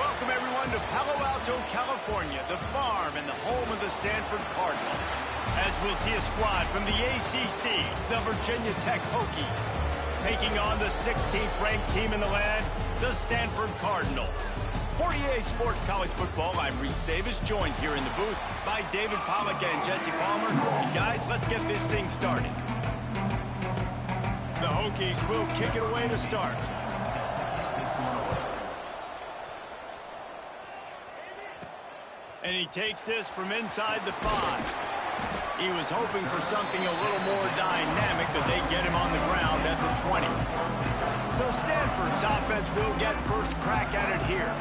Welcome, everyone, to Palo Alto, California, the farm and the home of the Stanford Cardinals. As we'll see a squad from the ACC, the Virginia Tech Hokies, taking on the 16th-ranked team in the land, the Stanford Cardinals. For EA Sports College Football, I'm Reese Davis, joined here in the booth by David Pollack and Jesse Palmer. And guys, let's get this thing started. The Hokies will kick it away to start. And he takes this from inside the 5. He was hoping for something a little more dynamic, but they get him on the ground at the 20. So Stanford's offense will get first crack at it here.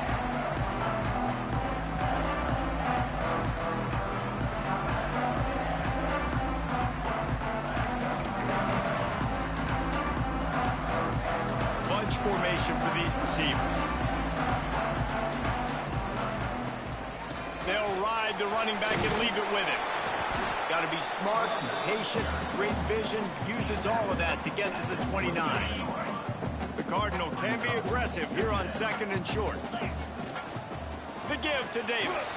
Bunch formation for these receivers. They'll ride the running back and leave it with him. Got to be smart, patient, great vision, uses all of that to get to the 29. The Cardinal can be aggressive here on 2nd and short. The give to Davis.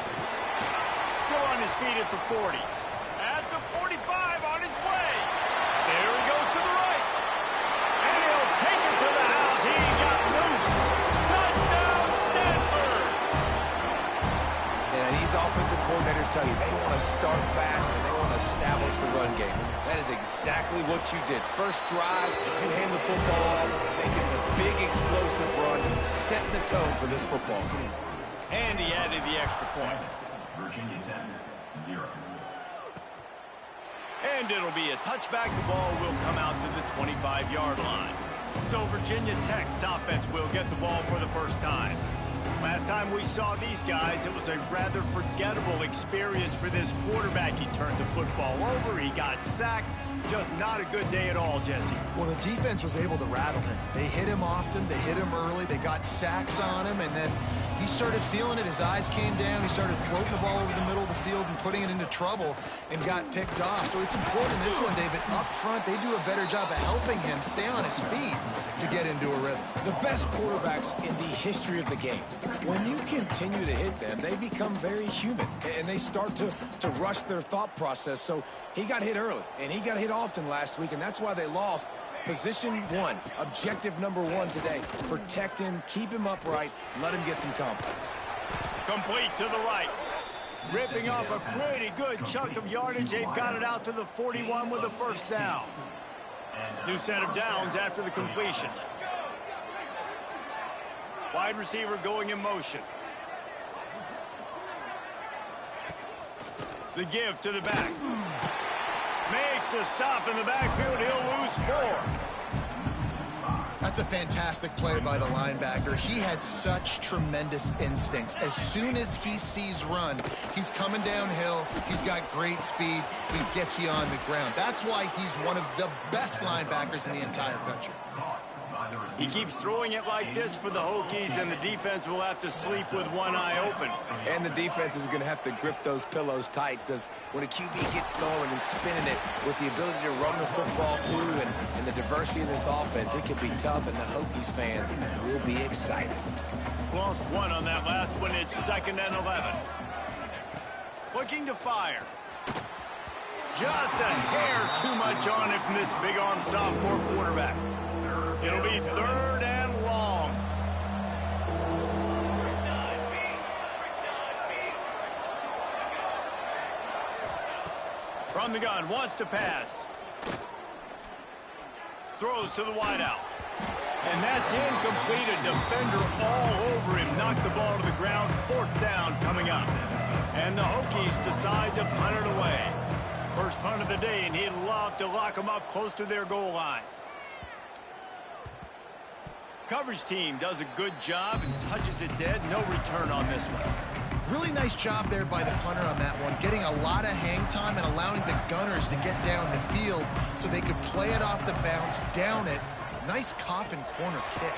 Still on his feet at the 40. At the 45, on his way. There he goes to the right. And he'll take it to the house. He got loose. Touchdown, Stanford! And these offensive coordinators tell you they want to start fast and they want to establish the run game. That is exactly what you did. First drive, you hand the football off, making the big explosive run, setting the tone for this football game. And he added the extra point. Virginia Tech, 0. And it'll be a touchback. The ball will come out to the 25-yard line. So Virginia Tech's offense will get the ball for the first time. Last time we saw these guys, it was a rather forgettable experience for this quarterback. He turned the football over, he got sacked. Just not a good day at all, Jesse. Well, the defense was able to rattle him. They hit him often, they hit him early, they got sacks on him, and then he started feeling it. His eyes came down, he started floating the ball over the middle of the field and putting it into trouble and got picked off. So it's important this one, David. Up front, they do a better job of helping him stay on his feet to get into a rhythm. The best quarterbacks in the history of the game, when you continue to hit them, they become very human, and they start to rush their thought process. So he got hit early, and he got hit often last week, and that's why they lost. Position 1, objective number 1 today. Protect him, keep him upright, let him get some confidence. Complete to the right. Ripping off a pretty good chunk of yardage. They've got it out to the 41 with a first down. New set of downs after the completion. Wide receiver going in motion. The give to the back. Makes a stop in the backfield. He'll lose 4. That's a fantastic play by the linebacker. He has such tremendous instincts. As soon as he sees run, he's coming downhill. He's got great speed. He gets you on the ground. That's why he's one of the best linebackers in the entire country. He keeps throwing it like this for the Hokies, and the defense will have to sleep with one eye open. And the defense is going to have to grip those pillows tight, because when a QB gets going and spinning it with the ability to run the football too and the diversity of this offense, it can be tough, and the Hokies fans will be excited. Lost 1 on that last one. It's 2nd and 11. Looking to fire. Just a hair too much on it from this big-armed sophomore quarterback. It'll be 3rd and long. From the gun, wants to pass. Throws to the wideout. And that's incomplete. A defender all over him. Knocked the ball to the ground. 4th down coming up. And the Hokies decide to punt it away. First punt of the day, and he'd love to lock them up close to their goal line. Coverage team does a good job and touches it dead. No return on this one. Really nice job there by the punter on that one, getting a lot of hang time and allowing the gunners to get down the field so they could play it off the bounce, down it. Nice coffin corner kick.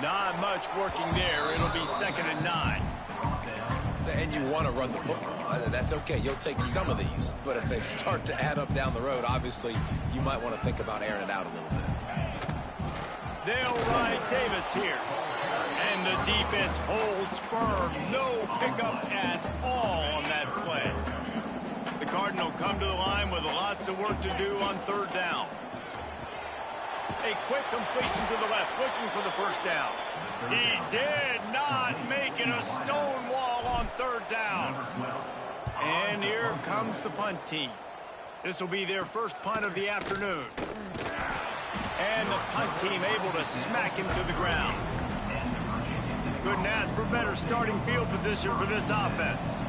Not much working there. It'll be 2nd and 9. And you want to run the football. That's okay. You'll take some of these. But if they start to add up down the road, obviously, you might want to think about airing it out a little bit. They'll ride Davis here. And the defense holds firm. No pickup at all on that play. The Cardinal come to the line with lots of work to do on third down. A quick completion to the left, looking for the first down. He did not make it a stone wall on third down. And here comes the punt team. This will be their first punt of the afternoon. And the punt team able to smack him to the ground. Couldn't ask for better starting field position for this offense.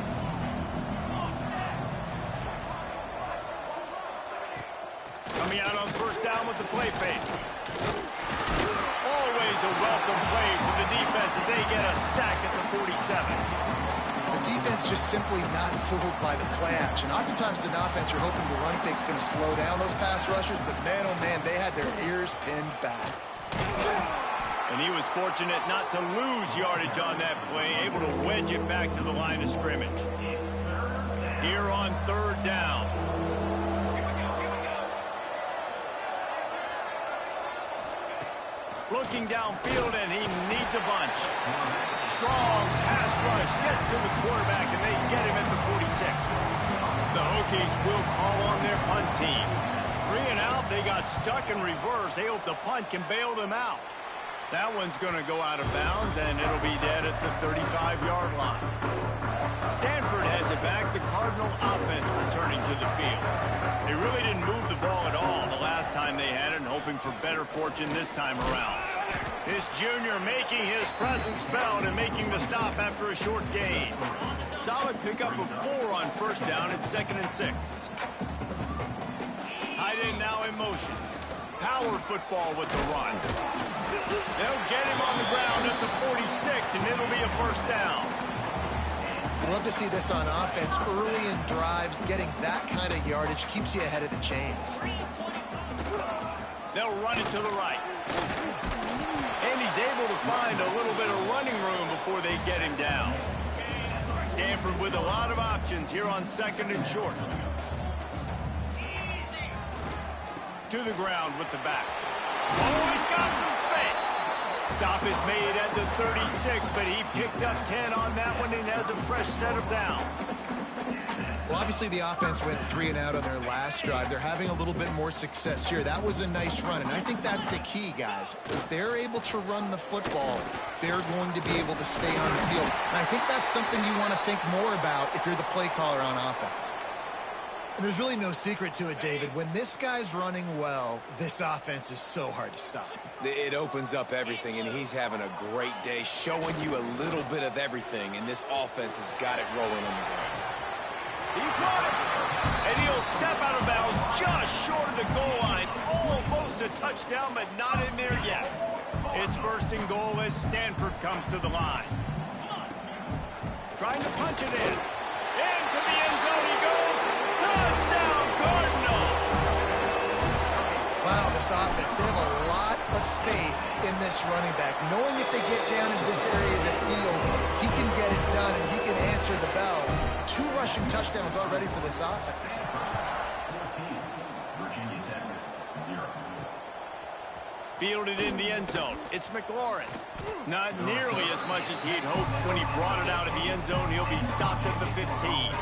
Coming out on first down with the play fake. Always a welcome play for the defense as they get a sack at the 47. The defense just simply not fooled by the play action. Oftentimes, as an offense, you're hoping the run fake's going to slow down those pass rushers, but man, oh man, they had their ears pinned back. And he was fortunate not to lose yardage on that play, able to wedge it back to the line of scrimmage. Here on third down. Looking downfield, and he needs a bunch. Strong pass rush gets to the quarterback, and they get him at the 46. The Hokies will call on their punt team. 3 and out, they got stuck in reverse. They hope the punt can bail them out. That one's going to go out of bounds, and it'll be dead at the 35-yard line. Stanford has it back. The Cardinal offense returning to the field. They really didn't move the ball at all the last time they had it, and hoping for better fortune this time around. This junior making his presence felt and making the stop after a short gain. Solid pickup of 4 on first down at 2nd and 6. Tight end now in motion. Power football with the run. They'll get him on the ground at the 46, and it'll be a first down. I'd love to see this on offense. Early in drives, getting that kind of yardage keeps you ahead of the chains. They'll run it to the right. And he's able to find a little bit of running room before they get him down. Stanford with a lot of options here on 2nd and short. To the ground with the back. Oh, he's got some space. Stop is made at the 36, but he picked up 10 on that one and has a fresh set of downs. Well, obviously the offense went 3 and out on their last drive. They're having a little bit more success here. That was a nice run, and I think that's the key, guys. If they're able to run the football, they're going to be able to stay on the field. And I think that's something you want to think more about if you're the play caller on offense. And there's really no secret to it, David. When this guy's running well, this offense is so hard to stop. It opens up everything, and he's having a great day, showing you a little bit of everything, and this offense has got it rolling on the ground. He caught it, and he'll step out of bounds just short of the goal line. Almost a touchdown, but not in there yet. It's 1st and goal as Stanford comes to the line. Trying to punch it in. Into the end zone he goes. Touchdown, Cardinal! Wow, this offense, they have a lot of faith in this running back. Knowing if they get down in this area of the field, he can get it done and he can answer the bell. 2 rushing touchdowns already for this offense. 14, Virginia Tech, 0. Fielded in the end zone. It's McLaurin. Not nearly as much as he'd hoped when he brought it out of the end zone. He'll be stopped at the 15.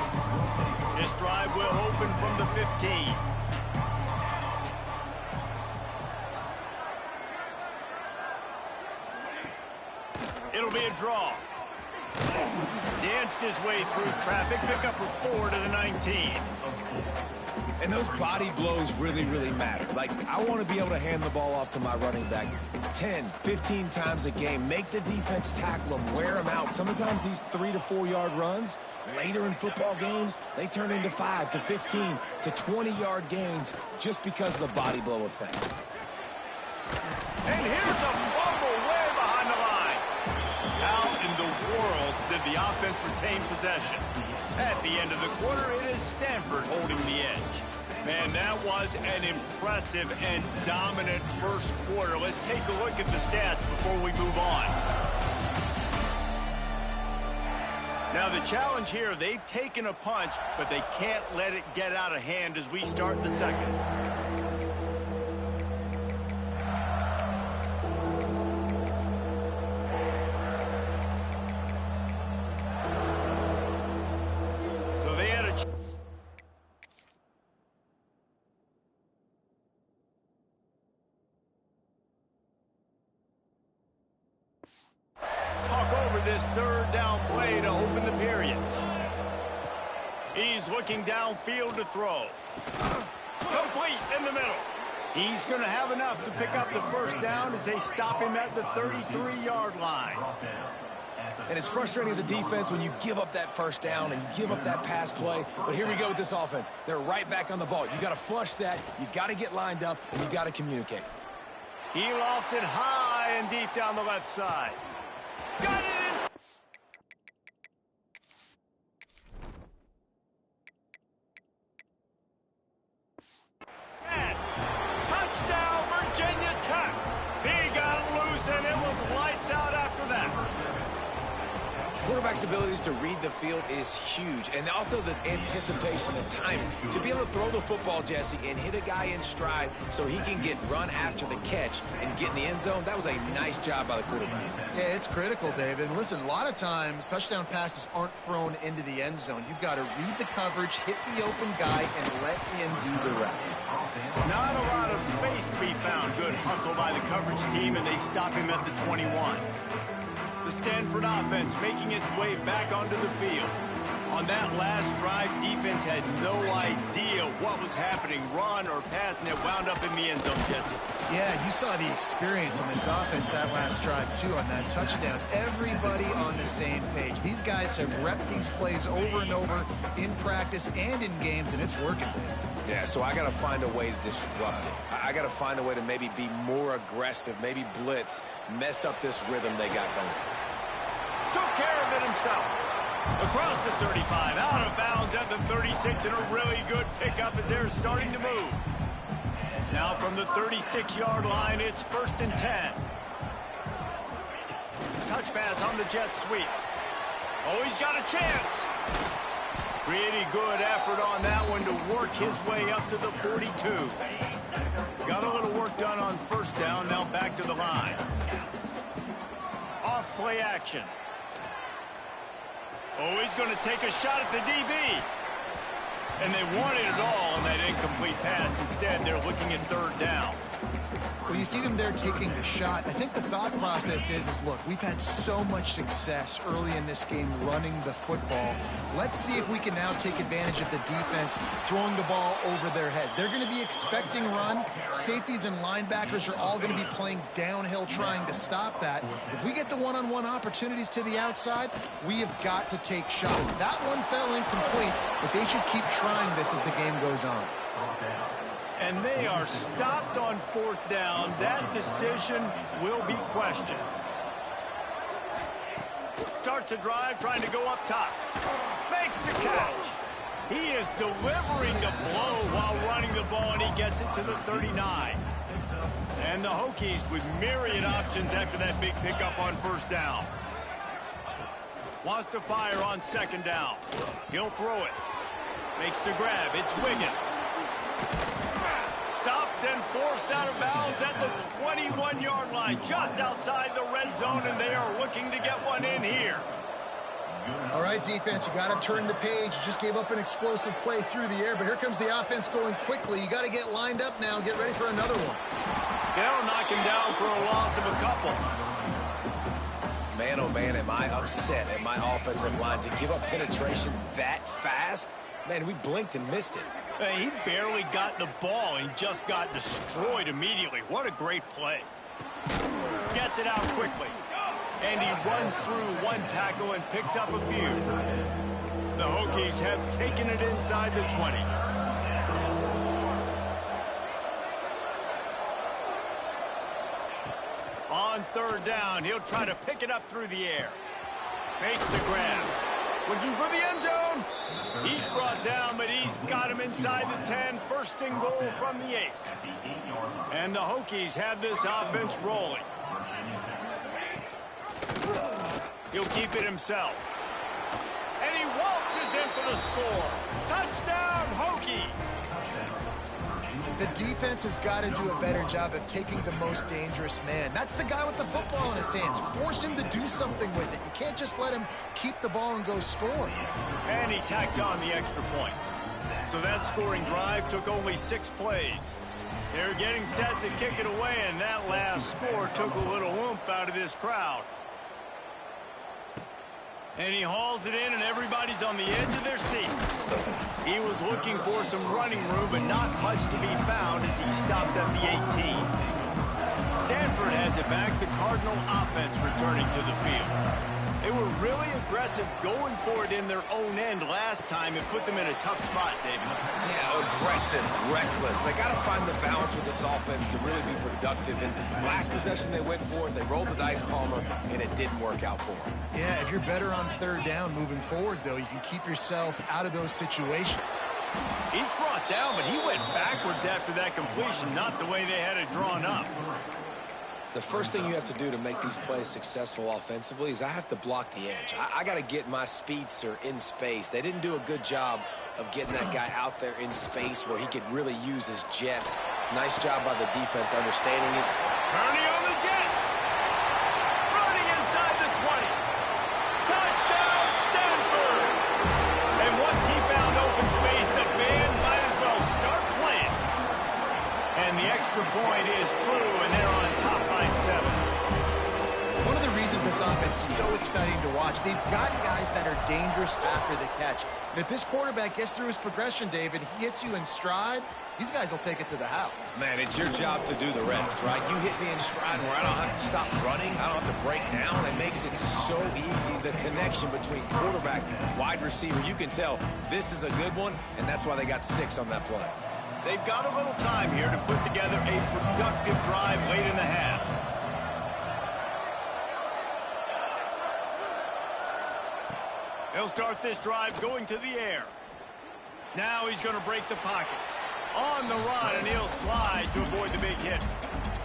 This drive will open from the 15. It'll be a draw. Danced his way through traffic. Pick up for 4 to the 19. And those body blows really, really matter. Like, I want to be able to hand the ball off to my running back 10, 15 times a game. Make the defense tackle them, wear them out. Sometimes these 3 to 4 yard runs, later in football games, they turn into 5 to 15 to 20-yard gains just because of the body blow effect. And here's a fumble way behind the line. How in the world did the offense retain possession? At the end of the quarter, it is Stanford holding the edge. Man, that was an impressive and dominant first quarter. Let's take a look at the stats before we move on. Now, the challenge here, they've taken a punch, but they can't let it get out of hand as we start the second. this third down play to open the period. He's looking downfield to throw. Complete in the middle. He's going to have enough to pick up the first down as they stop him at the 33-yard line. And it's frustrating as a defense when you give up that first down and you give up that pass play. But here we go with this offense. They're right back on the ball. You got to flush that. You got to get lined up, and you got to communicate. He lofts it high and deep down the left side. Got it inside. Touchdown, Virginia Tech. He got it loose, and it was lights out after that. Quarterback's abilities to read the field is huge, and also the anticipation, the timing. To be able to throw the football, Jesse, and hit a guy in stride so he can get run after the catch and get in the end zone, that was a nice job by the quarterback. Yeah, it's critical, David. And listen, a lot of times touchdown passes aren't thrown into the end zone. You've got to read the coverage, hit the open guy, and let him do the rest. Not a lot of space to be found. Good hustle by the coverage team, and they stop him at the 21. The Stanford offense making its way back onto the field. On that last drive, defense had no idea what was happening, run or pass, and it wound up in the end zone, Jesse. Yeah, you saw the experience in this offense that last drive, too, on that touchdown. Everybody on the same page. These guys have repped these plays over and over in practice and in games, and it's working. Yeah, so I got to find a way to disrupt it. I got to find a way to maybe be more aggressive, maybe blitz, mess up this rhythm they got going. Took care of it himself. Across the 35, out of bounds at the 36, and a really good pickup as they're starting to move. Now from the 36-yard line, it's 1st and 10. Touch pass on the jet sweep. Oh, he's got a chance. Pretty good effort on that one to work his way up to the 42. Got a little work done on 1st down, now back to the line. Off play action. Oh, he's going to take a shot at the DB. And they wanted it all on that incomplete pass. Instead, they're looking at 3rd down. Well, you see them there taking the shot. I think the thought process is look, we've had so much success early in this game running the football. Let's see if we can now take advantage of the defense throwing the ball over their heads. They're going to be expecting run. Safeties and linebackers are all going to be playing downhill trying to stop that. If we get the one-on-one opportunities to the outside, we have got to take shots. That one fell incomplete, but they should keep trying this as the game goes on. And they are stopped on 4th down. That decision will be questioned. Starts a drive trying to go up top. Makes the catch. He is delivering the blow while running the ball, and he gets it to the 39. And the Hokies with myriad options after that big pickup on 1st down. Wants to fire on 2nd down. He'll throw it. Makes the grab. It's Wiggins. Stopped and forced out of bounds at the 21-yard line, just outside the red zone, and they are looking to get one in here. All right, defense, you got to turn the page. You just gave up an explosive play through the air, but here comes the offense going quickly. You got to get lined up now and get ready for another one. They'll knock him down for a loss of a couple. Man, oh man, am I upset at my offensive line to give up penetration that fast? Man, we blinked and missed it. He barely got the ball and just got destroyed immediately. What a great play. Gets it out quickly. And he runs through one tackle and picks up a few. The Hokies have taken it inside the 20. On 3rd down, he'll try to pick it up through the air. Makes the grab. Looking for the end zone. He's brought down, but he's got him inside the 10. 1st and goal from the 8. And the Hokies have this offense rolling. He'll keep it himself. And he waltzes in for the score. Touchdown, Hokies. The defense has got to do a better job of taking the most dangerous man. That's the guy with the football in his hands. Force him to do something with it. You can't just let him keep the ball and go score. And he tacks on the extra point. So that scoring drive took only 6 plays. They're getting set to kick it away, and that last score took a little oomph out of this crowd. And he hauls it in, and everybody's on the edge of their seats. He was looking for some running room, but not much to be found as he stopped at the 18. Stanford has it back, the Cardinal offense returning to the field. They were really aggressive going for it in their own end last time and put them in a tough spot, David. Yeah, aggressive, reckless. They got to find the balance with this offense to really be productive. And last possession they went for it, they rolled the dice, Palmer, and it didn't work out for them. Yeah, if you're better on third down moving forward, though, you can keep yourself out of those situations. He's brought down, but he went backwards after that completion, not the way they had it drawn up. The first thing you have to do to make these plays successful offensively is I have to block the edge. I got to get my speedster in space. They didn't do a good job of getting that guy out there in space where he could really use his jets. Nice job by the defense understanding it. Kearney on the Jets. Running inside the 20. Touchdown, Stanford. And once he found open space, the band might as well start playing. And the extra point is true, and they're on top by 7. One of the reasons this offense is so exciting to watch, they've got guys that are dangerous after the catch. And if this quarterback gets through his progression, David, he hits you in stride, these guys will take it to the house. Man, it's your job to do the rest, right? You hit me in stride where I don't have to stop running. I don't have to break down. It makes it so easy. The connection between quarterback and wide receiver, you can tell this is a good one, and that's why they got 6 on that play. They've got a little time here to put together a productive drive late in the half. They'll start this drive going to the air. Now he's going to break the pocket. On the run, and he'll slide to avoid the big hit.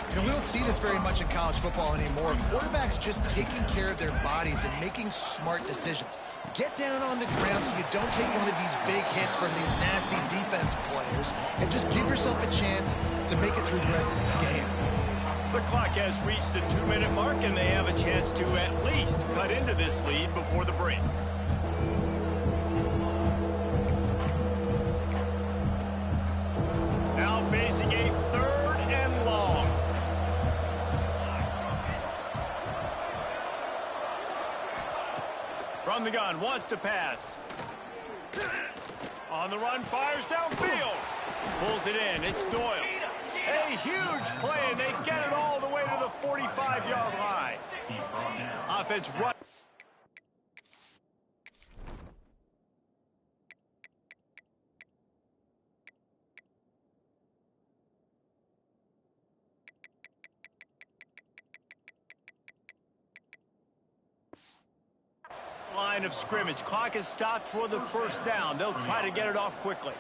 You know, we don't see this very much in college football anymore. Quarterbacks just taking care of their bodies and making smart decisions. Get down on the ground so you don't take one of these big hits from these nasty defense players, and just give yourself a chance to make it through the rest of this game. The clock has reached the 2-minute mark, and they have a chance to at least cut into this lead before the break. Now facing a 3rd and long. From the gun, wants to pass. On the run, fires downfield. Pulls it in, it's Doyle. A huge play, and they get it all the way to the 45-yard line. Offense run. Line of scrimmage. Clock is stopped for the 1st down. They'll try to get it off quickly.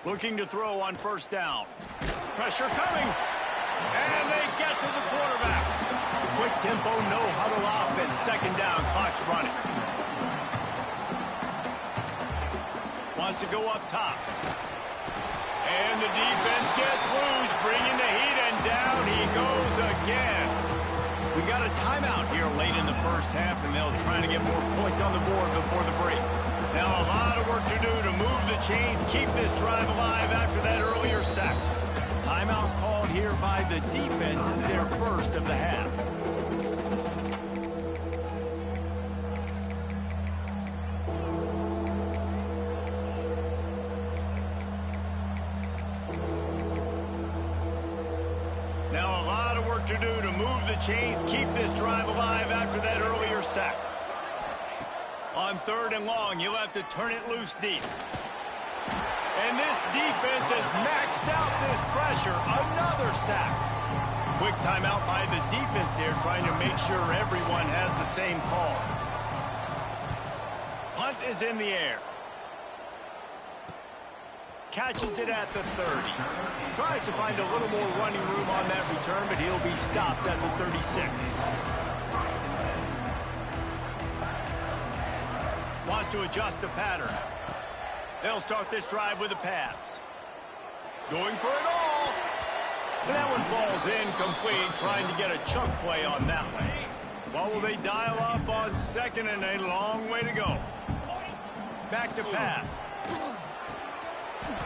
Looking to throw on 1st down. Pressure coming. And they get to the quarterback. Quick tempo, no huddle offense. 2nd down. Clock's running. Wants to go up top. And the defense gets loose, bringing the heat, and down he goes again. We got a timeout here late in the 1st half, and they'll try to get more points on the board before the break. Now a lot of work to do to move the chains, keep this drive alive after that earlier sack. Timeout called here by the defense. It's their 1st of the half. Now a lot of work to do to move the chains, keep this drive alive after that earlier sack. On 3rd and long, you'll have to turn it loose deep. And this defense has maxed out this pressure. Another sack. Quick timeout by the defense there, trying to make sure everyone has the same call. Punt is in the air. Catches it at the 30. Tries to find a little more running room on that return, but he'll be stopped at the 36. Wants to adjust the pattern. They'll start this drive with a pass. Going for it all. And that one falls incomplete, trying to get a chunk play on that one. What will they dial up on 2nd, and a long way to go? Back to pass.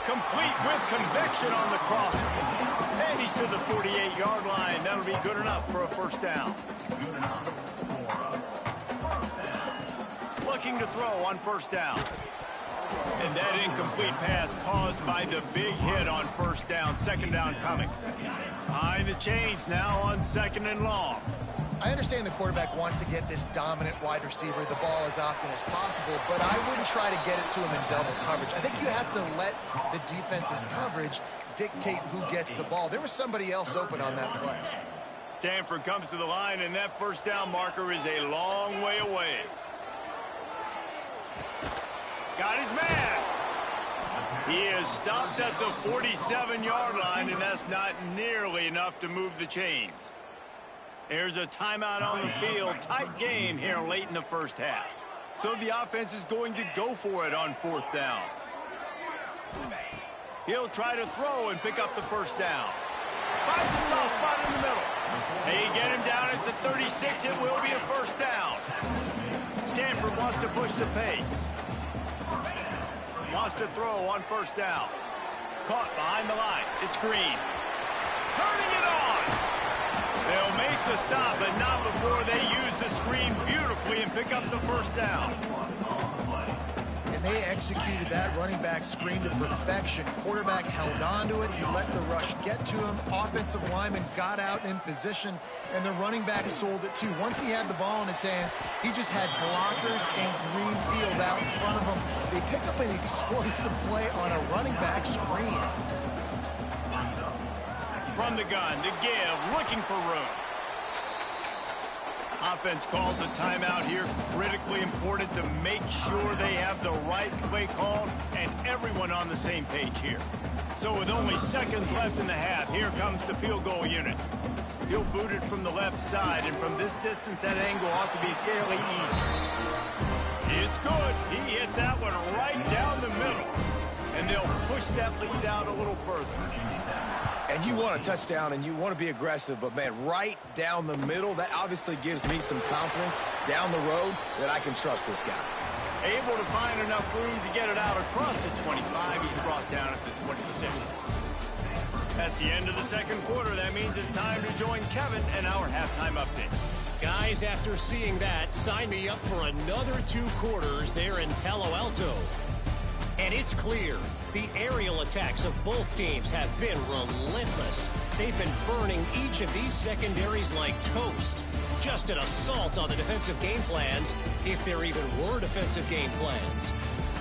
Complete with conviction on the crosser. And he's to the 48-yard line. That'll be good enough for a 1st down. looking to throw on first down. And that incomplete pass caused by the big hit on first down. Second down coming. Behind the chains now on 2nd and long. I understand the quarterback wants to get this dominant wide receiver the ball as often as possible, but I wouldn't try to get it to him in double coverage. I think you have to let the defense's coverage dictate who gets the ball. There was somebody else open on that play. Stanford comes to the line, and that first down marker is a long way away. Got his man. He is stopped at the 47-yard line, and that's not nearly enough to move the chains. There's a timeout on the field. Tight game here late in the first half. So the offense is going to go for it on 4th down. He'll try to throw and pick up the first down. Finds a soft spot in the middle. They get him down at the 36. It will be a first down. Stanford wants to push the pace. Wants to throw on first down. Caught behind the line. It's Green. Turning it on. They'll make the stop, but not before they use the screen beautifully and pick up the first down. And they executed that running back screen to perfection. Quarterback held on to it. He let the rush get to him. Offensive lineman got out in position, and the running back sold it too. Once he had the ball in his hands, he just had blockers and green field out in front of him. They pick up an explosive play on a running back screen. From the gun, to give, looking for room. Offense calls a timeout here. Critically important to make sure they have the right play called and everyone on the same page here. So with only seconds left in the half, here comes the field goal unit. He'll boot it from the left side, and from this distance, that angle ought to be fairly easy. It's good. He hit that one right down the middle, and they'll push that lead out a little further. And you want a touchdown, and you want to be aggressive, but, man, right down the middle, that obviously gives me some confidence down the road that I can trust this guy. Able to find enough room to get it out across the 25. He's brought down at the 26. That's the end of the second quarter. That means it's time to join Kevin and our halftime update. Guys, after seeing that, sign me up for another 2 quarters there in Palo Alto. And it's clear, the aerial attacks of both teams have been relentless. They've been burning each of these secondaries like toast. Just an assault on the defensive game plans, if there even were defensive game plans.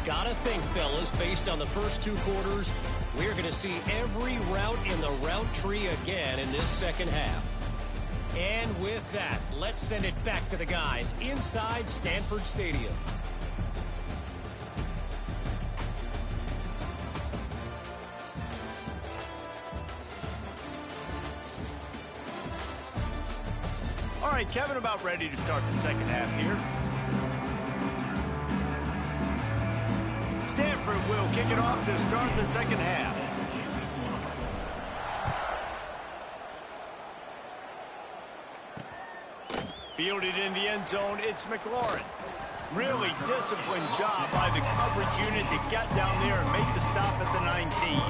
Gotta think, fellas, based on the first 2 quarters, we're going to see every route in the route tree again in this second half. And with that, let's send it back to the guys inside Stanford Stadium. All right, Kevin, about ready to start the second half here. Stanford will kick it off to start the second half. Fielded in the end zone, it's McLaurin. Really disciplined job by the coverage unit to get down there and make the stop at the 19.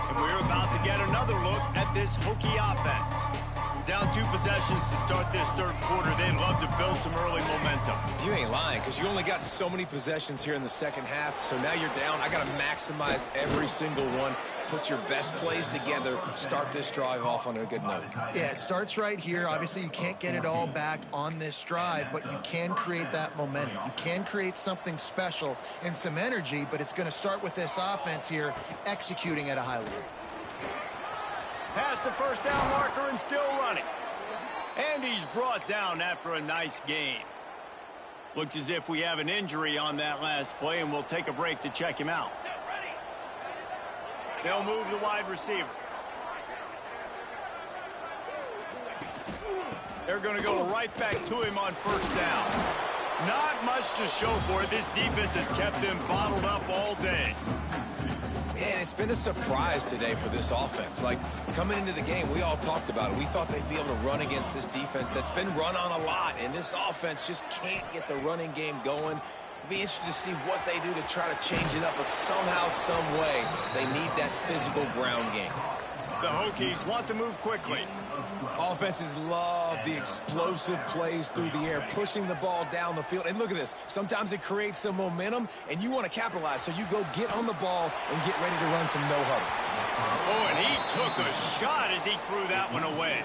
And we're about to get another look at this Hokie offense. Down 2 possessions to start this third quarter. They'd love to build some early momentum. You ain't lying, because you only got so many possessions here in the second half, so now you're down. I got to maximize every single one. Put your best plays together. Start this drive off on a good note. Yeah, it starts right here. Obviously, you can't get it all back on this drive, but you can create that momentum. You can create something special and some energy, but it's going to start with this offense here executing at a high level. Past the first down marker and still running. And he's brought down after a nice gain. Looks as if we have an injury on that last play, and we'll take a break to check him out. They'll move the wide receiver. They're going to go right back to him on first down. Not much to show for it. This defense has kept them bottled up all day. Man, it's been a surprise today for this offense. Like, coming into the game, we all talked about it. We thought they'd be able to run against this defense that's been run on a lot, and this offense just can't get the running game going. Be interested to see what they do to try to change it up, but somehow, some way, they need that physical ground game. The Hokies want to move quickly. Offenses love the explosive plays through the air, pushing the ball down the field. And look at this. Sometimes it creates some momentum, and you want to capitalize. So you go get on the ball and get ready to run some no-huddle. Oh, and he took a shot as he threw that one away.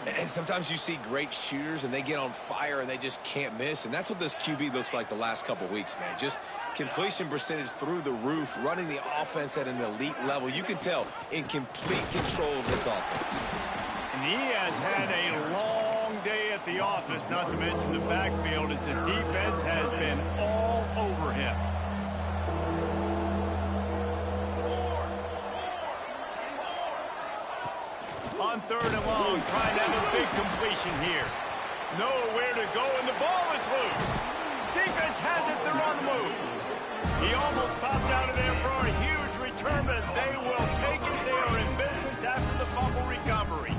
And sometimes you see great shooters, and they get on fire, and they just can't miss. And that's what this QB looks like the last couple weeks, man. Just completion percentage through the roof, running the offense at an elite level. You can tell in complete control of this offense. And he has had a long day at the office, not to mention the backfield, as the defense has been all over him. On 3rd and long, trying to have a big completion here. Nowhere to go, and the ball is loose. Defense has it, they're on the move. He almost popped out of there for a huge return, but they will take it. They are in business after the fumble recovery.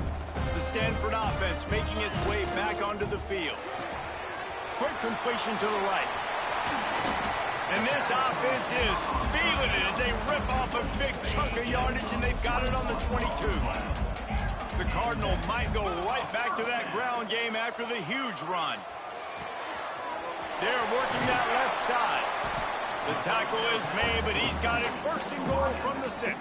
The Stanford offense making its way back onto the field. Quick completion to the right. And this offense is feeling it as they rip off a big chunk of yardage, and they've got it on the 22. The Cardinal might go right back to that ground game after the huge run. They're working that left side. The tackle is made, but he's got it 1st and goal from the 6.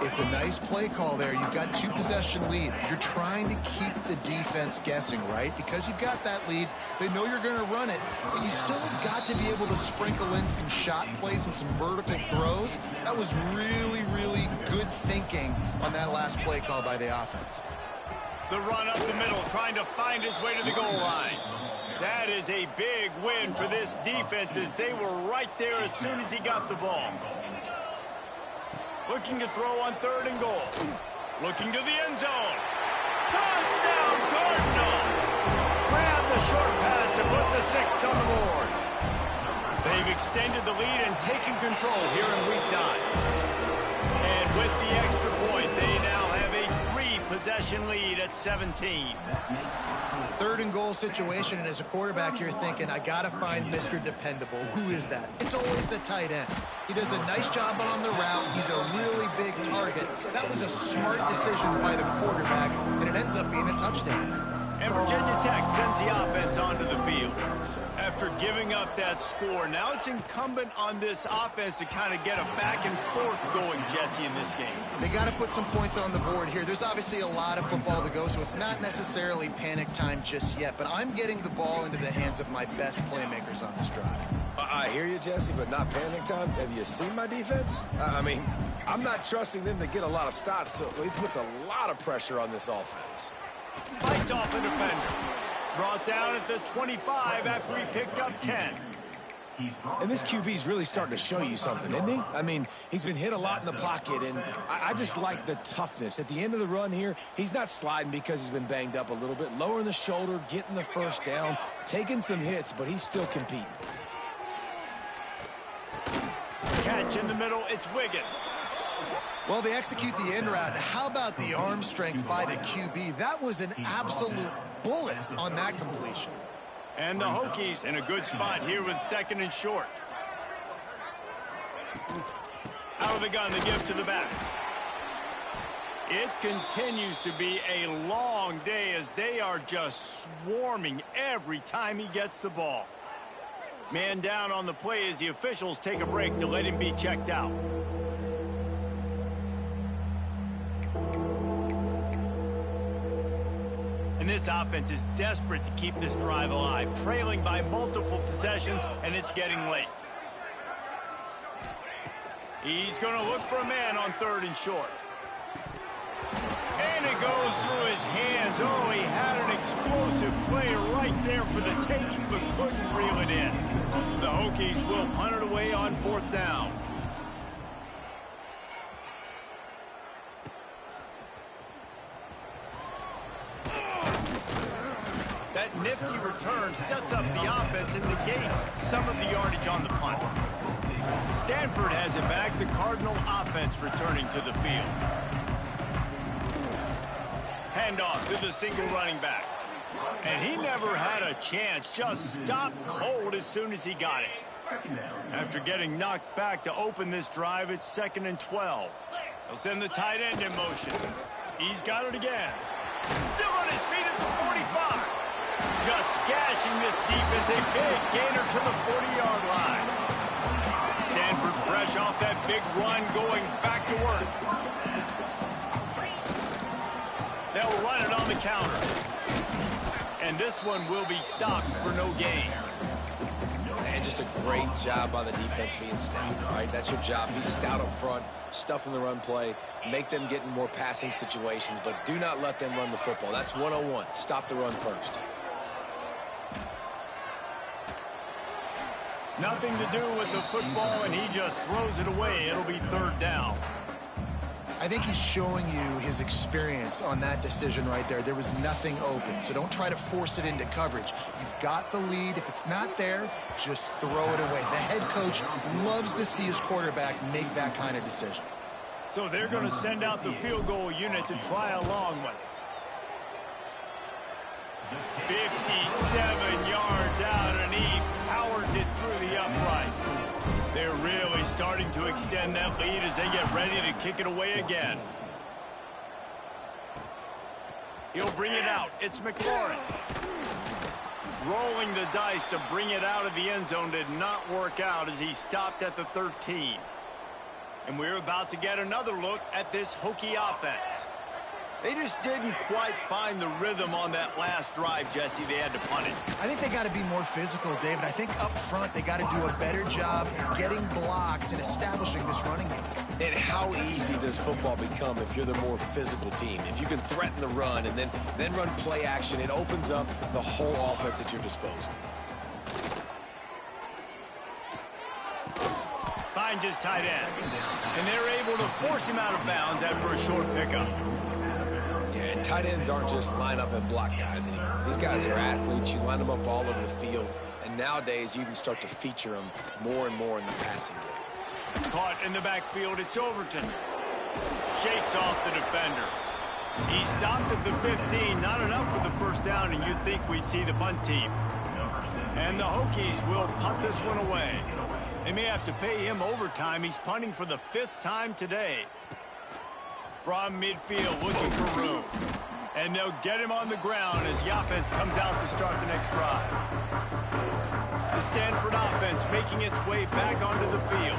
It's a nice play call there. You've got 2-possession lead. You're trying to keep the defense guessing, right? Because you've got that lead, they know you're going to run it, but you still have got to be able to sprinkle in some shot plays and some vertical throws. That was really, really good thinking on that last play call by the offense. The run up the middle, trying to find his way to the goal line. That is a big win for this defense, as they were right there as soon as he got the ball. Looking to throw on 3rd and goal. Looking to the end zone. Touchdown, Cardinal! Grab the short pass to put the 6 on the board. They've extended the lead and taken control here in Week 9. And with the extra point, they now have a 3-possession lead at 17. 3rd and goal situation, and as a quarterback, you're thinking, I got to find Mr. Dependable. Who is that? It's always the tight end. He does a nice job on the route. He's a really big target. That was a smart decision by the quarterback, and it ends up being a touchdown. And Virginia Tech sends the offense onto the field. After giving up that score, now it's incumbent on this offense to kind of get a back and forth going, Jesse, in this game. They got to put some points on the board here. There's obviously a lot of football to go, so it's not necessarily panic time just yet, but I'm getting the ball into the hands of my best playmakers on this drive. I hear you, Jesse, but not panic time. Have you seen my defense? I mean, I'm not trusting them to get a lot of stops, so it puts a lot of pressure on this offense. Fights off a defender. Brought down at the 25 after he picked up 10. And this QB's really starting to show you something, isn't he? I mean, he's been hit a lot in the pocket, and I just like the toughness. At the end of the run here, he's not sliding because he's been banged up a little bit. Lowering the shoulder, getting the 1st down, taking some hits, but he's still competing. Catch in the middle, it's Wiggins. Well, they execute the end route. How about the arm strength by the QB? That was an absolute bullet on that completion. And the Hokies in a good spot here with 2nd and short. Out of the gun, they give to the back. It continues to be a long day as they are just swarming every time he gets the ball. Man down on the play as the officials take a break to let him be checked out. And this offense is desperate to keep this drive alive, trailing by multiple possessions, and it's getting late. He's going to look for a man on 3rd and short. And it goes through his hands. Oh, he had an explosive play right there for the taking, but couldn't reel it in. The Hokies will punt it away on 4th down. That nifty return sets up the offense and negates some of the yardage on the punt. Stanford has it back. The Cardinal offense returning to the field. Handoff to the single running back. And he never had a chance. Just stopped cold as soon as he got it. After getting knocked back to open this drive, it's 2nd and 12. They'll send the tight end in motion. He's got it again. Still on his feet at the 45. Just gashing this defense. A big gainer to the 40-yard line. Stanford fresh off that big run, going back to work. They'll run it on the counter. And this one will be stopped for no gain. And just a great job by the defense being stout, right? That's your job. Be stout up front, stuff in the run play, make them get in more passing situations, but do not let them run the football. That's 101. Stop the run first. Nothing to do with the football, and he just throws it away. It'll be third down. I think he's showing you his experience on that decision right there. There was nothing open, so don't try to force it into coverage. You've got the lead. If it's not there, just throw it away. The head coach loves to see his quarterback make that kind of decision. So they're going to send out the field goal unit to try a long one. 57 yards out, and he powers it through the upright. They're really starting to extend that lead as they get ready to kick it away again. He'll bring it out. It's McLaurin. Rolling the dice to bring it out of the end zone did not work out as he stopped at the 13. And we're about to get another look at this Hokie offense. They just didn't quite find the rhythm on that last drive, Jesse. They had to punt it. I think they got to be more physical, David. I think up front they got to do a better job getting blocks and establishing this running game. And how easy does football become if you're the more physical team? If you can threaten the run and then run play action, it opens up the whole offense at your disposal. Finds his tight end. And they're able to force him out of bounds after a short pickup. Yeah, and tight ends aren't just line up and block guys anymore. These guys are athletes. You line them up all over the field. And nowadays, you can start to feature them more and more in the passing game. Caught in the backfield, it's Overton. Shakes off the defender. He stopped at the 15. Not enough for the first down, and you'd think we'd see the punt team. And the Hokies will punt this one away. They may have to pay him overtime. He's punting for the 5th time today. From midfield, looking for room. And they'll get him on the ground as the offense comes out to start the next drive. The Stanford offense making its way back onto the field.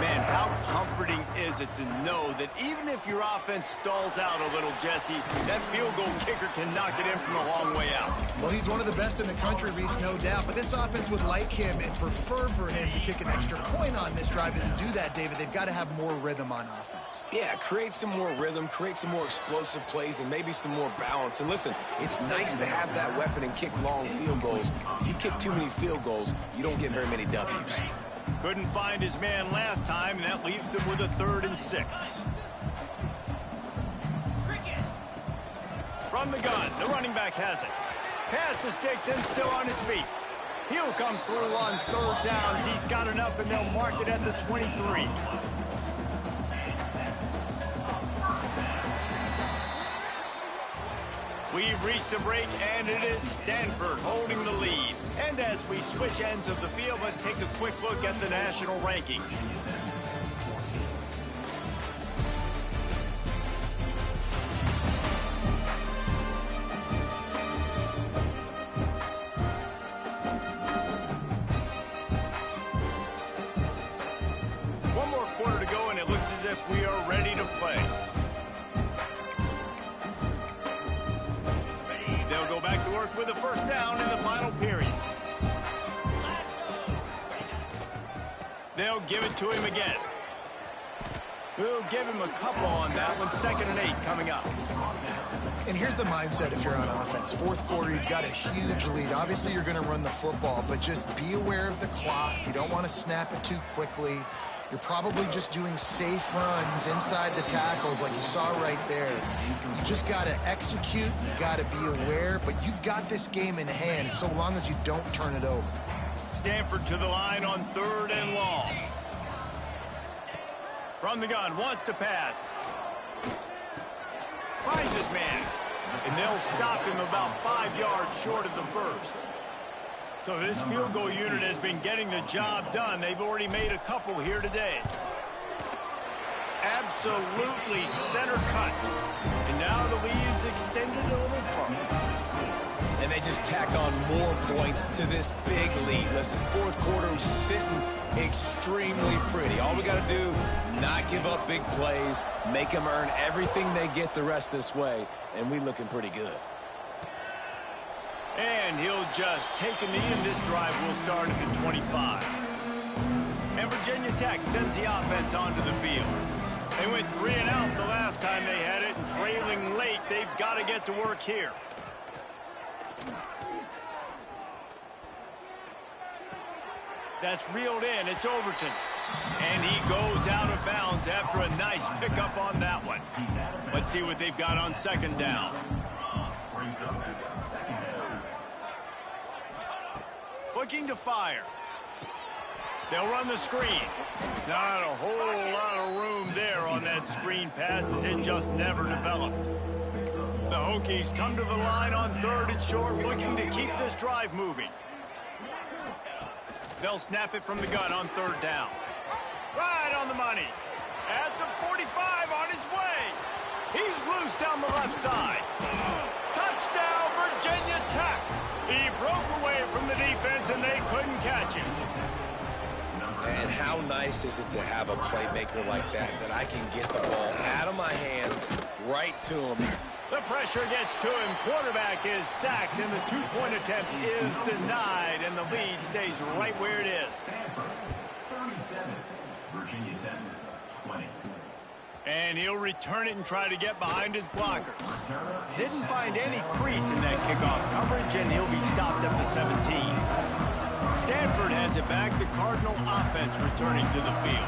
Man, how comforting is it to know that even if your offense stalls out a little, Jesse, that field goal kicker can knock it in from a long way out. Well, he's one of the best in the country, Reese, no doubt. But this offense would like him and prefer for him to kick an extra point on this drive. And to do that, David, they've got to have more rhythm on offense. Yeah, create some more rhythm, create some more explosive plays, and maybe some more balance. And listen, it's nice to have that weapon and kick long field goals. You kick too many field goals, you don't get very many W's. Couldn't find his man last time, and that leaves him with a 3rd and 6. From the gun, the running back has it. Pass to Sticks and still on his feet. He'll come through on 3rd downs. He's got enough, and they'll mark it at the 23. We've reached the break, and it is Stanford holding the lead. And as we switch ends of the field, let's take a quick look at the national rankings. One more quarter to go, and it looks as if we are ready to play. They'll go back to work with a 1st down in the final period. They'll give it to him again. We'll give him a couple on that one. 2nd and 8 coming up. And here's the mindset if you're on offense. 4th quarter, you've got a huge lead. Obviously, you're going to run the football, but just be aware of the clock. You don't want to snap it too quickly. You're probably just doing safe runs inside the tackles like you saw right there. You just got to execute. You got to be aware, but you've got this game in hand so long as you don't turn it over. Stanford to the line on 3rd and long. From the gun, wants to pass. Finds his man. And they'll stop him about 5 yards short of the 1st. So this field goal unit has been getting the job done. They've already made a couple here today. absolutely center cut. And now the lead is extended a little further. And they just tacked on more points to this big lead. Listen, fourth quarter was sitting extremely pretty. All we got to do, not give up big plays, make them earn everything they get the rest this way, and we looking pretty good. And he'll just take a knee, and this drive will start at the 25. And Virginia Tech sends the offense onto the field. They went 3 and out the last time they had it, and trailing late, they've got to get to work here. That's reeled in. It's Overton. And he goes out of bounds after a nice pickup on that one. Let's see what they've got on second down. Looking to fire. They'll run the screen. Not a whole lot of room there on that screen pass as it just never developed. The Hokies come to the line on 3rd and short, looking to keep this drive moving. They'll snap it from the gun on 3rd down. Right on the money. At the 45 on his way. He's loose down the left side. Touchdown, Virginia Tech. He broke away from the defense and they couldn't catch him. And how nice is it to have a playmaker like that I can get the ball out of my hands right to him. The pressure gets to him. Quarterback is sacked, and the 2-point attempt is denied, and the lead stays right where it is. Stanford, 37. Virginia Tech, 20. And he'll return it and try to get behind his blocker. Didn't find any crease in that kickoff coverage, and he'll be stopped at the 17. Stanford has it back. The Cardinal offense returning to the field.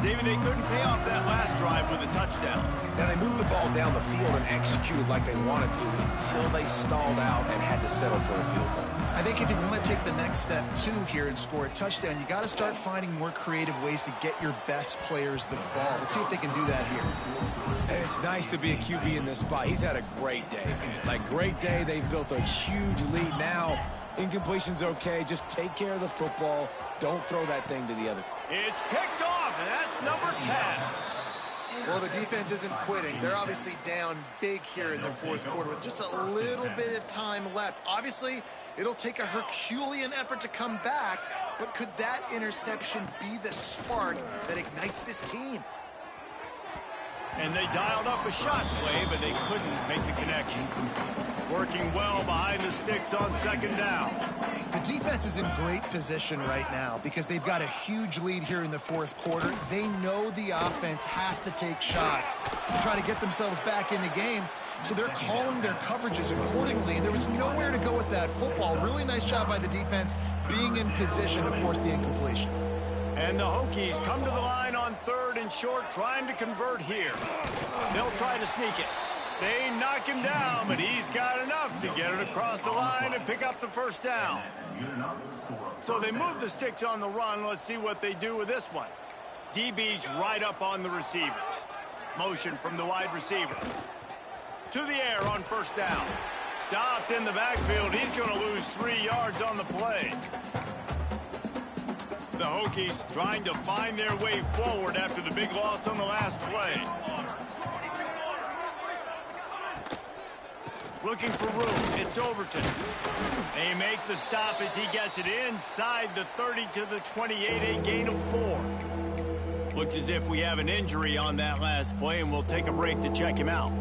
David, they couldn't pay off that last drive with a touchdown. Now, they moved the ball down the field and executed like they wanted to until they stalled out and had to settle for a field goal. I think if you want to take the next step, too, here and score a touchdown, you got to start finding more creative ways to get your best players the ball. Let's see if they can do that here. And it's nice to be a QB in this spot. He's had a great day. Like, great day. They've built a huge lead now. Incompletion's okay. Just take care of the football. Don't throw that thing to the other. It's picked off, and that's number 10. Well, the defense isn't quitting. They're obviously down big here in the fourth quarter with just a little bit of time left. Obviously, it'll take a Herculean effort to come back, but could that interception be the spark that ignites this team? And they dialed up a shot play, but they couldn't make the connection. Working well behind the sticks on second down. The defense is in great position right now because they've got a huge lead here in the fourth quarter. They know the offense has to take shots to try to get themselves back in the game. So they're calling their coverages accordingly, and there was nowhere to go with that football. Really nice job by the defense being in position to force the incompletion. And the Hokies come to the line on 3rd and short, trying to convert here. They'll try to sneak it. They knock him down, but he's got enough to get it across the line and pick up the first down. So they move the sticks on the run. Let's see what they do with this one. DB's right up on the receivers. Motion from the wide receiver. To the air on first down. Stopped in the backfield. He's going to lose 3 yards on the play. The Hokies trying to find their way forward after the big loss on the last play. Looking for room. It's Overton. They make the stop as he gets it inside the 30 to the 28, a gain of 4. Looks as if we have an injury on that last play, and we'll take a break to check him out.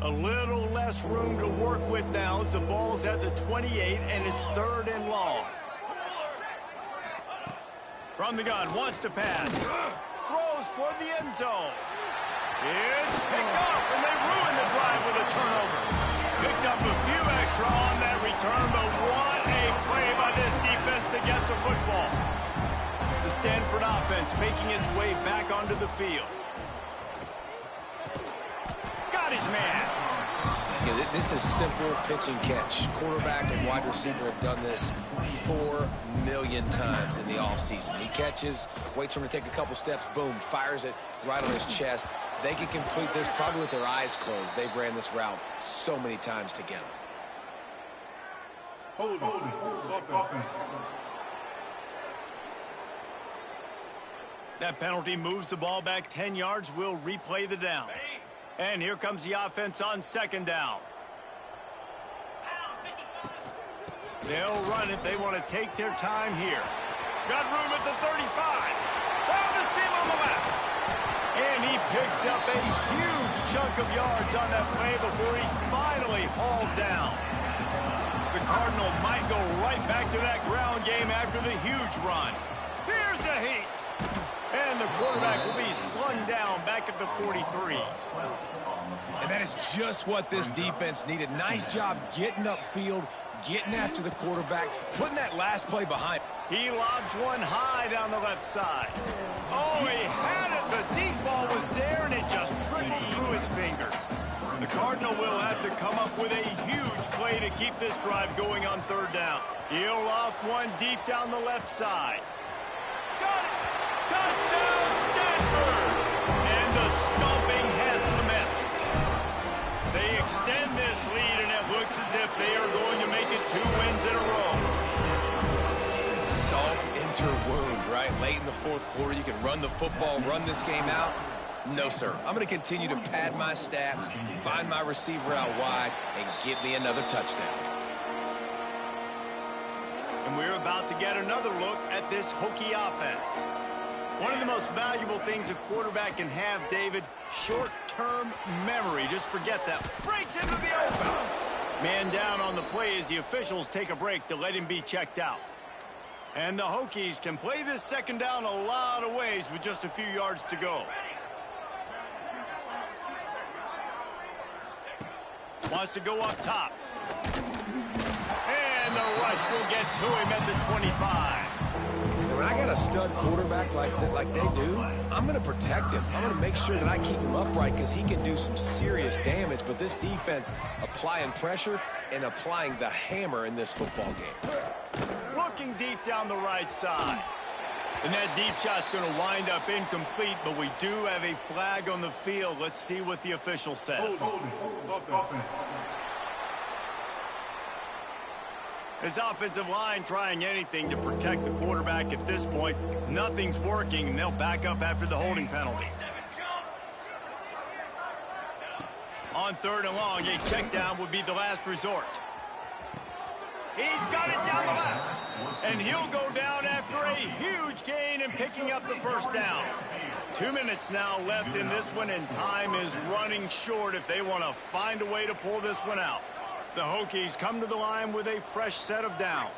A little less room to work with now as the ball's at the 28, and it's 3rd and long. From the gun, wants to pass. Throws toward the end zone. It's picked off, and they ruin the drive with a turnover. Picked up a few extra on that return, but what a play by this defense to get the football. The Stanford offense making its way back onto the field. Got his man. Yeah, this is simple pitch and catch. Quarterback and wide receiver have done this 4 million times in the offseason. He catches, waits for him to take a couple steps, boom, fires it right on his chest. They can complete this probably with their eyes closed. They've ran this route so many times together. That penalty moves the ball back 10 yards. We'll replay the down. And here comes the offense on second down. They'll run it. They want to take their time here. Got room at the 35. Down the seam on the left. And he picks up a huge chunk of yards on that play before he's finally hauled down. The Cardinal might go right back to that ground game after the huge run. Here's a heat. And the quarterback will be slung down back at the 43. And that is just what this defense needed. Nice job getting upfield, getting after the quarterback, putting that last play behind. He lobs one high down the left side. Oh, he had it. The deep ball was there, and it just trickled through his fingers. The Cardinal will have to come up with a huge play to keep this drive going on third down. He'll loft one deep down the left side. Got it! Touchdown, Stanford! And the stomping has commenced. They extend this lead, and it looks as if they are going to make it 2 wins in a row. Salt into her wound, right? Late in the fourth quarter, you can run the football, run this game out. No, sir. I'm going to continue to pad my stats, find my receiver out wide, and get me another touchdown. And we're about to get another look at this Hokie offense. One of the most valuable things a quarterback can have, David, short-term memory. Just forget that. Breaks into the open. Man down on the play as the officials take a break to let him be checked out. And the Hokies can play this second down a lot of ways with just a few yards to go. Wants to go up top. And the rush will get to him at the 25. When I got a stud quarterback like they do, I'm going to protect him. I'm going to make sure that I keep him upright because he can do some serious damage. But this defense applying pressure and applying the hammer in this football game. Looking deep down the right side. And that deep shot's going to wind up incomplete, but we do have a flag on the field. Let's see what the official says. His offensive line trying anything to protect the quarterback at this point. Nothing's working, and they'll back up after the holding penalty. On third and long, a check down would be the last resort. He's got it down the left. And he'll go down after a huge gain and picking up the first down. 2 minutes now left in this one, and time is running short if they want to find a way to pull this one out. The Hokies come to the line with a fresh set of downs.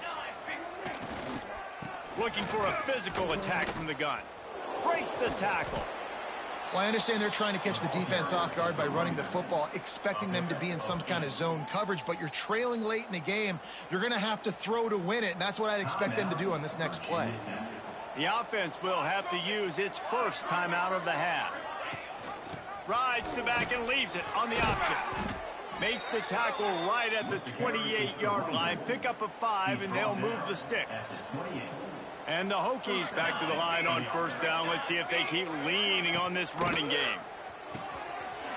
Looking for a physical attack from the gun. Breaks the tackle. Well, I understand they're trying to catch the defense off guard by running the football, expecting them to be in some kind of zone coverage, but you're trailing late in the game. You're going to have to throw to win it, and that's what I'd expect them to do on this next play. The offense will have to use its first timeout of the half. Rides the back and leaves it on the option. Makes the tackle right at the 28-yard line. Pick up a 5, and they'll move the sticks. And the Hokies back to the line on first down. Let's see if they keep leaning on this running game.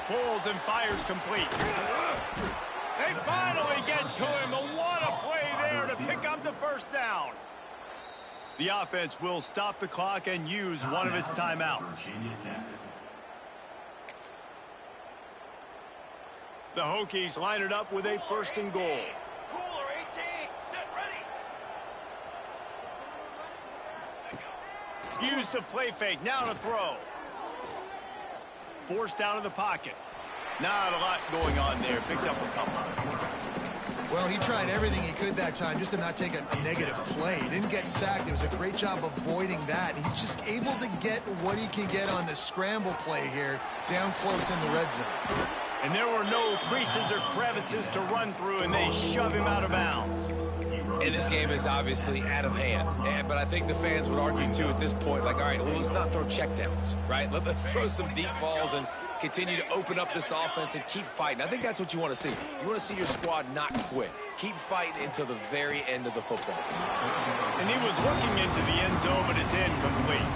Pulls and fires complete. They finally get to him. What a play there to pick up the first down. The offense will stop the clock and use one of its timeouts. The Hokies line it up with a first and goal. Use the play fake. Now to throw. Forced out of the pocket. Not a lot going on there. Picked up a couple. Well, he tried everything he could that time just to not take a negative play. He didn't get sacked. It was a great job avoiding that. He's just able to get what he can get on the scramble play here down close in the red zone. And there were no creases or crevices to run through, and they shove him out of bounds. And this game is obviously out of hand. But I think the fans would argue, too, at this point, like, all right, well, let's not throw checkdowns, right? Let's throw some deep balls and continue to open up this offense and keep fighting. I think that's what you want to see. You want to see your squad not quit. Keep fighting until the very end of the football game. And he was looking into the end zone, but it's incomplete.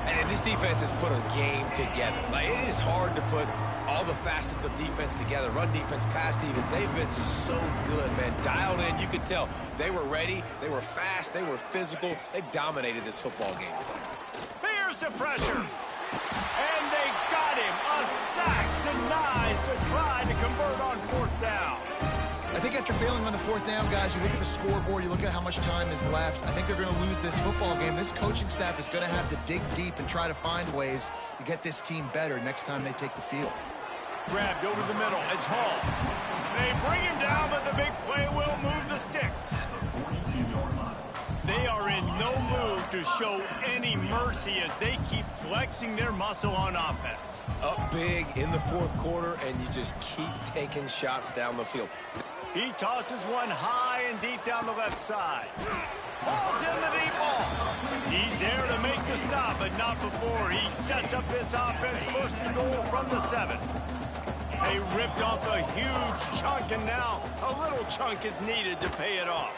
And this defense has put a game together. Like, it is hard to put all the facets of defense together. Run defense, pass defense. They've been so good, man. Dialed in. You could tell they were ready. They were fast. They were physical. They dominated this football game today. Here's Here's the pressure. And they got him. A sack denies the try to convert on 4th down. I think after failing on the 4th down, guys, you look at the scoreboard, you look at how much time is left. I think they're going to lose this football game. This coaching staff is going to have to dig deep and try to find ways to get this team better next time they take the field. Grabbed over the middle. It's Hall. They bring him down, but the big play will move the sticks. They are in no mood to show any mercy as they keep flexing their muscle on offense. Up big in the 4th quarter, and you just keep taking shots down the field. He tosses one high and deep down the left side. Hall's in the deep ball. He's there to make the stop, but not before he sets up this offense 1st and goal from the 7. They ripped off a huge chunk, and now a little chunk is needed to pay it off.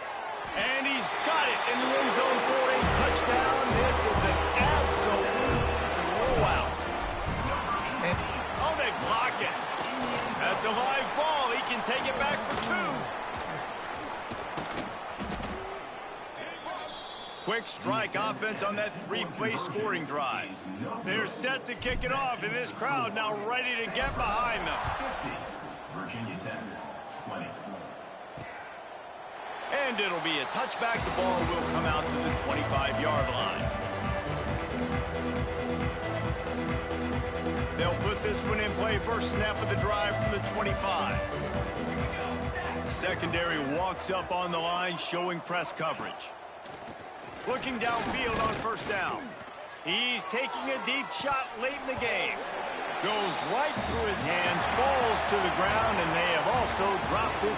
And he's got it in the end zone for a touchdown. This is an absolute blowout. And oh, they block it. That's a live ball. He can take it back for 2. Quick strike offense on that 3-play scoring drive. They're set to kick it off, and this crowd now ready to get behind them. Virginia Tech, 20. And it'll be a touchback. The ball will come out to the 25-yard line. They'll put this one in play. First snap of the drive from the 25. Secondary walks up on the line, showing press coverage. Looking downfield on 1st down. He's taking a deep shot late in the game. Goes right through his hands, falls to the ground, and they have also dropped this